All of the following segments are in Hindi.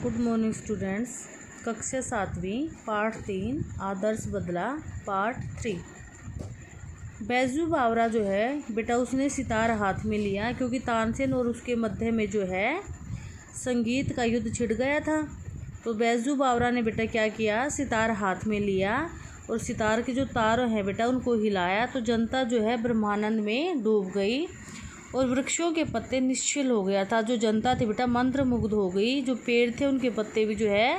Good morning students. कक्षा 7वीं पाठ 3 आदर्श बदला पार्ट 3। बैजू बावरा जो है बेटा उसने सितार हाथ में लिया क्योंकि तानसेन और उसके मध्य में जो है संगीत का युद्ध छिड़ गया था। तो बैजू बावरा ने बेटा क्या किया, सितार हाथ में लिया और सितार के जो तार हैं बेटा उनको हिलाया तो जनता जो है ब्रह्मानंद में डूब गई और वृक्षों के पत्ते निश्चल हो गया था। जो जनता थी बेटा मंत्रमुग्ध हो गई, जो पेड़ थे उनके पत्ते भी जो है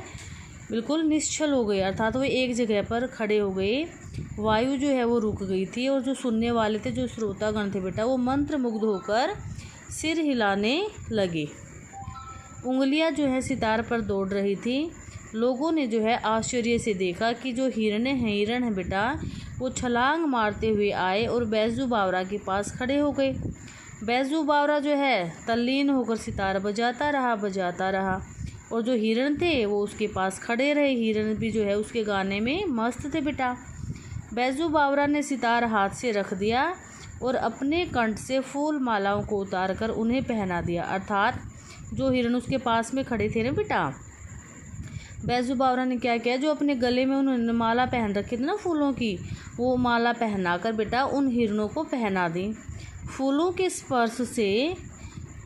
बिल्कुल निश्चल हो गए, अर्थात वो एक जगह पर खड़े हो गए। वायु जो है वो रुक गई थी और जो सुनने वाले थे, जो श्रोतागण थे बेटा, वो मंत्रमुग्ध होकर सिर हिलाने लगे। उंगलियां जो है सितार पर दौड़ रही थी। लोगों ने जो है आश्चर्य से देखा कि जो हिरण है बेटा वो छलांग मारते हुए आए और बैजू बावरा के पास खड़े हो गए। बैजू बावरा जो है तल्लीन होकर सितार बजाता रहा और जो हिरण थे वो उसके पास खड़े रहे। हिरण भी जो है उसके गाने में मस्त थे बेटा। बैजू बावरा ने सितार हाथ से रख दिया और अपने कंठ से फूल मालाओं को उतारकर उन्हें पहना दिया, अर्थात जो हिरण उसके पास में खड़े थे ना बेटा, बैजू बावरा ने क्या किया, जो अपने गले में उन्होंने माला पहन रखी थी ना फूलों की, वो माला पहनाकर बेटा उन हिरणों को पहना दी। फूलों के स्पर्श से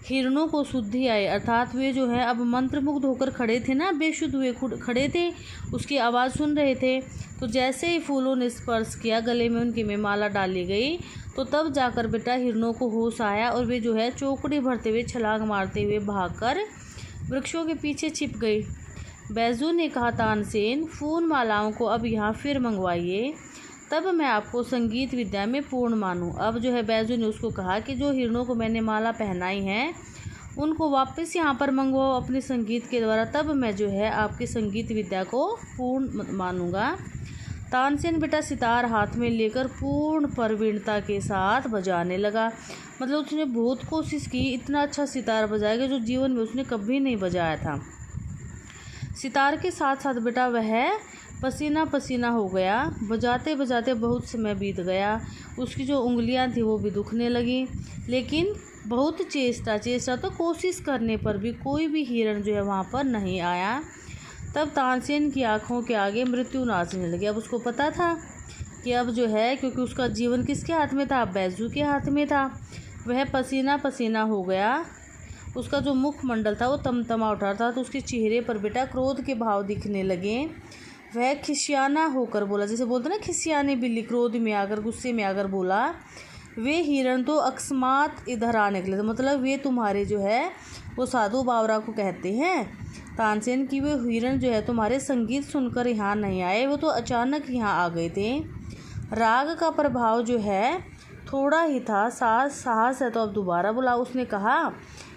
हिरणों को शुद्धि आई, अर्थात वे जो है अब मंत्रमुग्ध होकर खड़े थे ना, बेशुद्ध हुए खड़े थे, उसकी आवाज़ सुन रहे थे। तो जैसे ही फूलों ने स्पर्श किया, गले में उनकी में माला डाली गई, तो तब जाकर बेटा हिरणों को होश आया और वे जो है चौकड़ी भरते हुए छलांग मारते हुए भागकर वृक्षों के पीछे छिप गई। बैजू ने कहा, तानसेन फूल मालाओं को अब यहाँ फिर मंगवाइए, तब मैं आपको संगीत विद्या में पूर्ण मानूं। अब जो है बैजू ने उसको कहा कि जो हिरणों को मैंने माला पहनाई है उनको वापस यहाँ पर मंगवाओ अपने संगीत के द्वारा, तब मैं जो है आपकी संगीत विद्या को पूर्ण मानूंगा। तानसेन बेटा सितार हाथ में लेकर पूर्ण प्रवीणता के साथ बजाने लगा। मतलब उसने बहुत कोशिश की, इतना अच्छा सितार बजाएगा जो जीवन में उसने कभी नहीं बजाया था। सितार के साथ साथ बेटा वह पसीना पसीना हो गया। बजाते बजाते बहुत समय बीत गया। उसकी जो उंगलियां थी वो भी दुखने लगी, लेकिन बहुत चेष्टा तो कोशिश करने पर भी कोई भी हिरण जो है वहाँ पर नहीं आया। तब तानसेन की आंखों के आगे मृत्यु नाचने लगी। अब उसको पता था कि अब जो है, क्योंकि उसका जीवन किसके हाथ में था, बैजू के हाथ में था। वह पसीना पसीना हो गया। उसका जो मुखमंडल था वो तमतमा उठा था, तो उसके चेहरे पर बेटा क्रोध के भाव दिखने लगे। वह खिसियाना होकर बोला, जैसे बोलते ना खिसियानी बिल्ली, क्रोध में आकर गुस्से में आकर बोला, वे हिरण तो अकस्मात इधर आ निकले, तो मतलब वे तुम्हारे जो है वो साधु बावरा को कहते हैं तानसेन की वे हिरण जो है तुम्हारे संगीत सुनकर यहाँ नहीं आए, वो तो अचानक यहाँ आ गए थे। राग का प्रभाव जो है थोड़ा ही था, साहस है तो अब दोबारा बुला। उसने कहा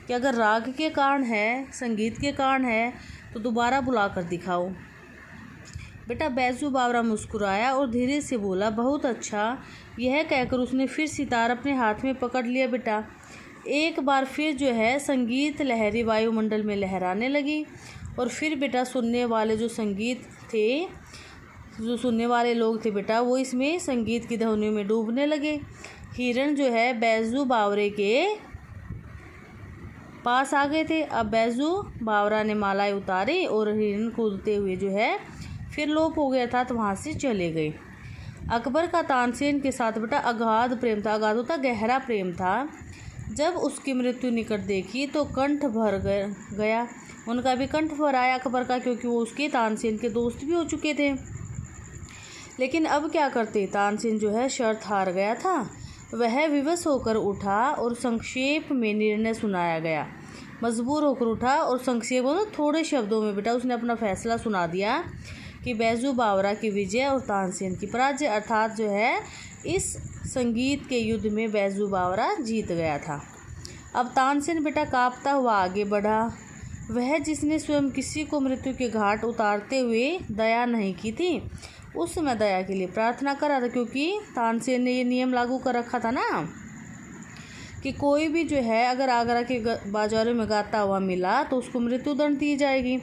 कि अगर राग के कारण है, संगीत के कारण है, तो दोबारा बुला कर दिखाओ। बेटा बैजू बावरा मुस्कुराया और धीरे से बोला, बहुत अच्छा। यह कहकर उसने फिर सितार अपने हाथ में पकड़ लिया। बेटा एक बार फिर जो है संगीत लहरी वायुमंडल में लहराने लगी और फिर बेटा सुनने वाले जो संगीत थे, जो सुनने वाले लोग थे बेटा, वो इसमें संगीत की ध्वनियों में डूबने लगे। हिरण जो है बैजू बावरे के पास आ गए थे। अब बैजू बावरा ने मालाएं उतारी और हिरण कूदते हुए जो है फिर लोप हो गया था, तो वहाँ से चले गए। अकबर का तानसेन के साथ बेटा अगाध प्रेम था, अगाध होता गहरा प्रेम था। जब उसकी मृत्यु निकट देखी तो कंठ भर गया, उनका भी कंठ भर आया अकबर का, क्योंकि वो उसके तानसेन के दोस्त भी हो चुके थे। लेकिन अब क्या करते, तानसेन जो है शर्त हार गया था। वह विवश होकर उठा और संक्षेप में निर्णय सुनाया गया। मजबूर होकर उठा और संक्षेप में थोड़े शब्दों में बेटा उसने अपना फैसला सुना दिया कि बैजू बावरा की विजय और तानसेन की पराजय, अर्थात जो है इस संगीत के युद्ध में बैजू बावरा जीत गया था। अब तानसेन बेटा कांपता हुआ आगे बढ़ा। वह जिसने स्वयं किसी को मृत्यु के घाट उतारते हुए दया नहीं की थी, उस समय दया के लिए प्रार्थना करा था, क्योंकि तानसेन ने ये नियम लागू कर रखा था ना कि कोई भी जो है अगर आगरा के बाजारों में गाता हुआ मिला तो उसको मृत्युदंड दी जाएगी।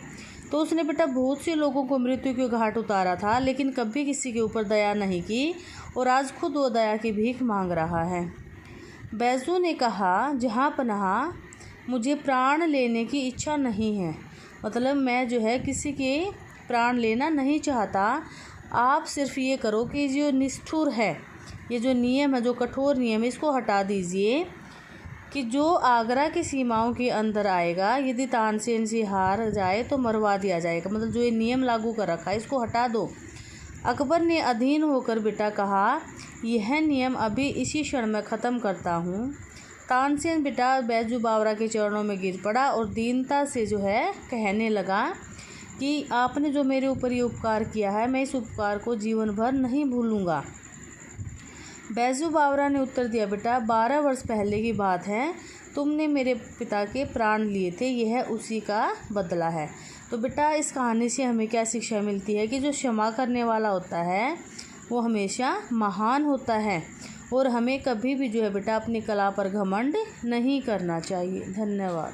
तो उसने बेटा बहुत से लोगों को मृत्यु के घाट उतारा था, लेकिन कभी किसी के ऊपर दया नहीं की और आज खुद वो दया की भीख मांग रहा है। बैजू ने कहा, जहाँ पनाह मुझे प्राण लेने की इच्छा नहीं है। मतलब मैं जो है किसी के प्राण लेना नहीं चाहता। आप सिर्फ ये करो कि जो निष्ठुर है, ये जो नियम है, जो कठोर नियम है, इसको हटा दीजिए कि जो आगरा की सीमाओं के अंदर आएगा, यदि तानसेन से हार जाए तो मरवा दिया जाएगा। मतलब जो ये नियम लागू कर रखा है इसको हटा दो। अकबर ने अधीन होकर बेटा कहा, यह नियम अभी इसी क्षण में ख़त्म करता हूँ। तानसेन बेटा बैजू बावरा के चरणों में गिर पड़ा और दीनता से जो है कहने लगा कि आपने जो मेरे ऊपर ये उपकार किया है, मैं इस उपकार को जीवन भर नहीं भूलूंगा। बैजू बावरा ने उत्तर दिया, बेटा 12 वर्ष पहले की बात है, तुमने मेरे पिता के प्राण लिए थे, यह उसी का बदला है। तो बेटा इस कहानी से हमें क्या शिक्षा मिलती है कि जो क्षमा करने वाला होता है वो हमेशा महान होता है और हमें कभी भी जो है बेटा अपनी कला पर घमंड नहीं करना चाहिए। धन्यवाद।